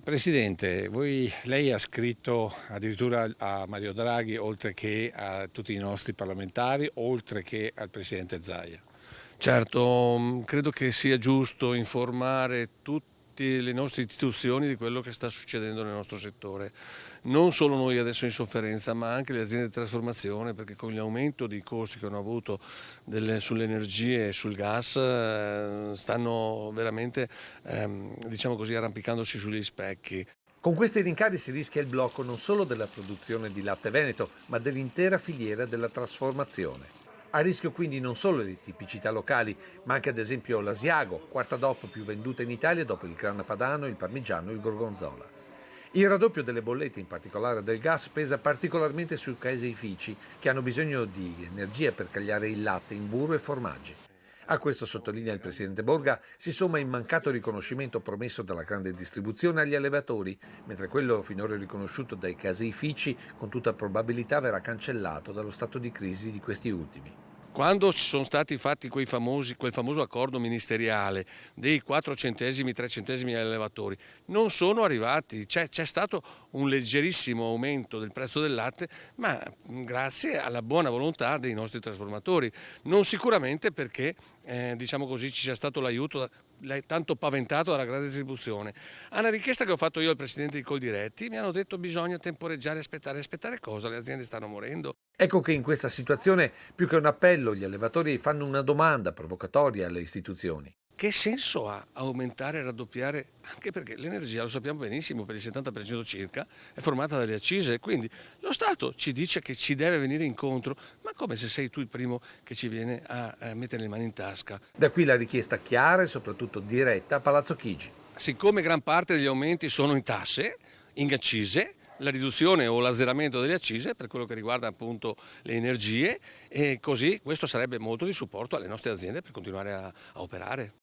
Presidente, lei ha scritto addirittura a Mario Draghi, oltre che a tutti i nostri parlamentari, oltre che al Presidente Zaia. Certo, credo che sia giusto informare tutte le nostre istituzioni di quello che sta succedendo nel nostro settore. Non solo noi adesso in sofferenza, ma anche le aziende di trasformazione, perché con l'aumento dei costi che hanno avuto sulle energie e sul gas stanno veramente, diciamo così, arrampicandosi sugli specchi. Con questi rincari si rischia il blocco non solo della produzione di latte veneto, ma dell'intera filiera della trasformazione. A rischio quindi non solo le tipicità locali, ma anche ad esempio l'Asiago, quarta DOP più venduta in Italia dopo il grana padano, il parmigiano e il gorgonzola. Il raddoppio delle bollette, in particolare del gas, pesa particolarmente sui caseifici, che hanno bisogno di energia per cagliare il latte in burro e formaggi. A questo, sottolinea il presidente Borga, si somma il mancato riconoscimento promesso dalla grande distribuzione agli allevatori, mentre quello finora riconosciuto dai caseifici con tutta probabilità verrà cancellato dallo stato di crisi di questi ultimi. Quando ci sono stati fatti quel famoso accordo ministeriale dei 4 centesimi, 3 centesimi agli allevatori, non sono arrivati, c'è stato un leggerissimo aumento del prezzo del latte, ma grazie alla buona volontà dei nostri trasformatori, non sicuramente perché diciamo così ci sia stato l'aiuto tanto paventato dalla grande distribuzione. A una richiesta che ho fatto io al presidente di Coldiretti mi hanno detto bisogna temporeggiare, aspettare cosa? Le aziende stanno morendo. Ecco che in questa situazione, più che un appello, gli allevatori fanno una domanda provocatoria alle istituzioni. Che senso ha aumentare e raddoppiare? Anche perché l'energia, lo sappiamo benissimo, per il 70% circa è formata dalle accise, quindi lo Stato ci dice che ci deve venire incontro, ma come se sei tu il primo che ci viene a mettere le mani in tasca? Da qui la richiesta chiara e soprattutto diretta a Palazzo Chigi. Siccome gran parte degli aumenti sono in tasse, in accise, la riduzione o l'azzeramento delle accise per quello che riguarda appunto le energie, e così questo sarebbe molto di supporto alle nostre aziende per continuare a operare.